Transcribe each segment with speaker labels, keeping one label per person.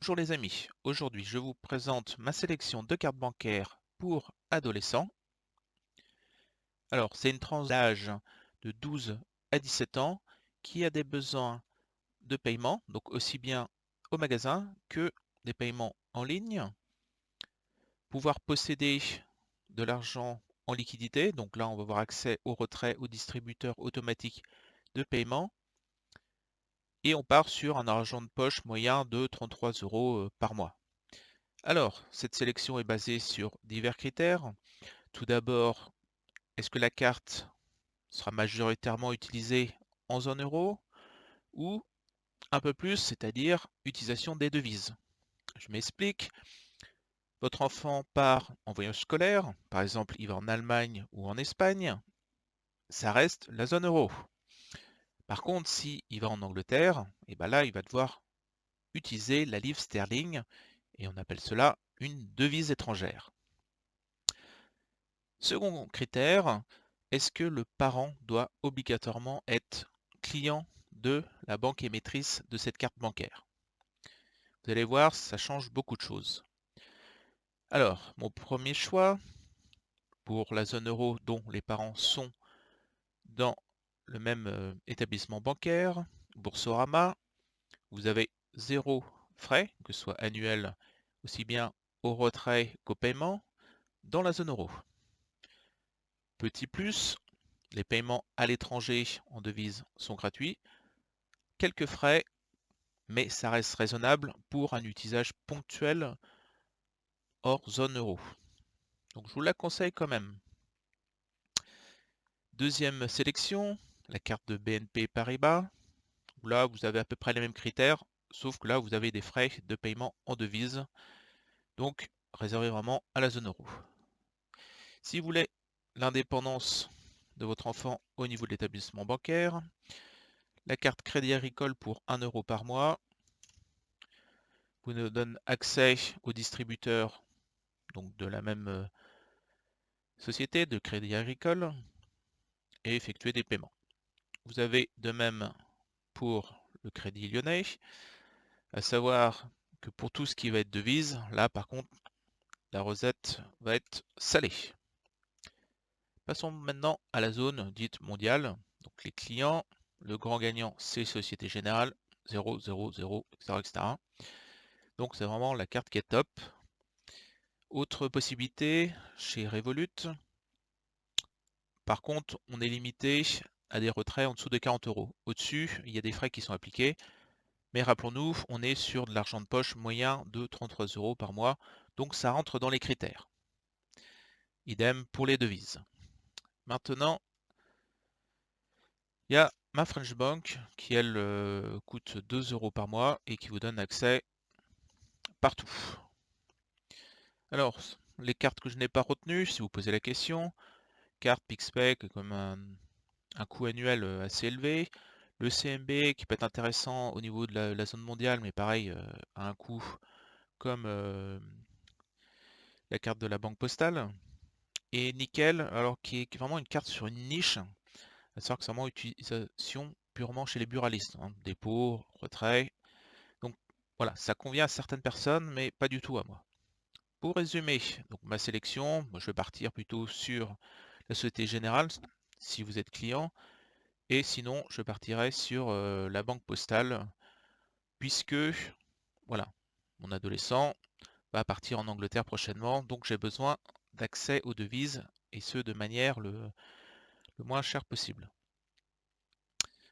Speaker 1: Bonjour les amis, aujourd'hui je vous présente ma sélection de cartes bancaires pour adolescents. Alors c'est une tranche d'âge de 12 à 17 ans qui a des besoins de paiement, donc aussi bien au magasin que des paiements en ligne. Pouvoir posséder de l'argent en liquidité, donc là on va avoir accès au retrait au distributeur automatique de paiement. Et on part sur un argent de poche moyen de 33 € par mois. Alors, cette sélection est basée sur divers critères. Tout d'abord, est-ce que la carte sera majoritairement utilisée en zone euro ou un peu plus, c'est-à-dire utilisation des devises? Je m'explique. Votre enfant part en voyage scolaire, par exemple, il va en Allemagne ou en Espagne, ça reste la zone euro. Par contre, si il va en Angleterre, et ben là, il va devoir utiliser la livre sterling et on appelle cela une devise étrangère. Second critère, est-ce que le parent doit obligatoirement être client de la banque émettrice de cette carte bancaire? Vous allez voir, ça change beaucoup de choses. Alors, mon premier choix pour la zone euro dont les parents sont dans le même établissement bancaire, Boursorama, vous avez zéro frais, que ce soit annuel, aussi bien au retrait qu'au paiement, dans la zone euro. Petit plus, les paiements à l'étranger en devise sont gratuits. Quelques frais, mais ça reste raisonnable pour un usage ponctuel hors zone euro. Donc je vous la conseille quand même. Deuxième sélection, la carte de BNP Paribas. Où là, vous avez à peu près les mêmes critères, sauf que là, vous avez des frais de paiement en devise. Donc, réservé vraiment à la zone euro. Si vous voulez l'indépendance de votre enfant au niveau de l'établissement bancaire, la carte Crédit Agricole pour 1 € par mois vous nous donne accès au distributeur donc de la même société de Crédit Agricole et effectuer des paiements. Vous avez de même pour le Crédit Lyonnais, à savoir que pour tout ce qui va être devise, là par contre la recette va être salée. Passons maintenant à la zone dite mondiale. Donc les clients, le grand gagnant c'est Société Générale, 0, 0, 0, etc., etc. Donc c'est vraiment la carte qui est top. Autre possibilité chez Revolut. Par contre, on est limité à des retraits en dessous de 40 €. Au-dessus, il y a des frais qui sont appliqués. Mais rappelons-nous, on est sur de l'argent de poche moyen de 33 € par mois. Donc ça rentre dans les critères. Idem pour les devises. Maintenant, il y a ma French Bank qui, elle, coûte 2 € par mois et qui vous donne accès partout. Alors, les cartes que je n'ai pas retenues, si vous posez la question, carte PixPay, comme un coût annuel assez élevé. Le CMB qui peut être intéressant au niveau de la zone mondiale, mais pareil, à un coût comme la carte de la Banque Postale. Et Nickel, alors qui est vraiment une carte sur une niche, à savoir que c'est vraiment utilisation purement chez les buralistes, hein, dépôt, retrait. Donc voilà, ça convient à certaines personnes, mais pas du tout à moi. Pour résumer, donc ma sélection, moi, je vais partir plutôt sur la Société Générale, si vous êtes client, et sinon je partirai sur la Banque Postale, puisque voilà, mon adolescent va partir en Angleterre prochainement, donc j'ai besoin d'accès aux devises, et ce de manière le moins cher possible.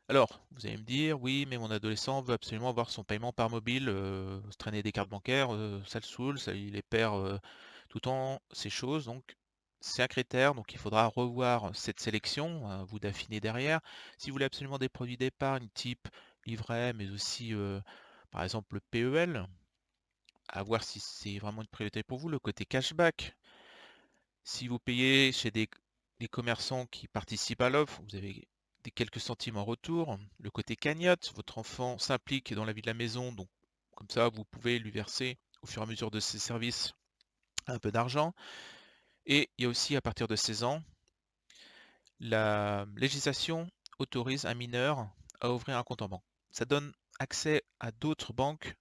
Speaker 1: Alors, vous allez me dire, oui, mais mon adolescent veut absolument avoir son paiement par mobile, se traîner des cartes bancaires, ça le saoule, ça, il les perd tout le temps, ces choses, donc c'est un critère, donc il faudra revoir cette sélection, à vous d'affiner derrière. Si vous voulez absolument des produits d'épargne type livret, mais aussi par exemple le PEL, à voir si c'est vraiment une priorité pour vous, le côté cashback. Si vous payez chez des commerçants qui participent à l'offre, vous avez des quelques centimes en retour. Le côté cagnotte, votre enfant s'implique dans la vie de la maison, donc comme ça vous pouvez lui verser au fur et à mesure de ses services un peu d'argent. Et il y a aussi à partir de 16 ans, la législation autorise un mineur à ouvrir un compte en banque. Ça donne accès à d'autres banques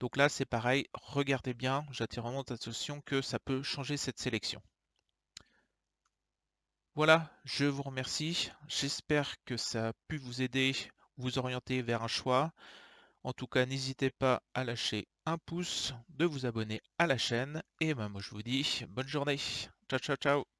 Speaker 1: Donc là, c'est pareil, regardez bien, j'attire vraiment votre attention que ça peut changer cette sélection. Voilà, je vous remercie. J'espère que ça a pu vous aider, vous orienter vers un choix. En tout cas, n'hésitez pas à lâcher un pouce, de vous abonner à la chaîne. Et ben, moi, je vous dis bonne journée. Ciao, ciao, ciao.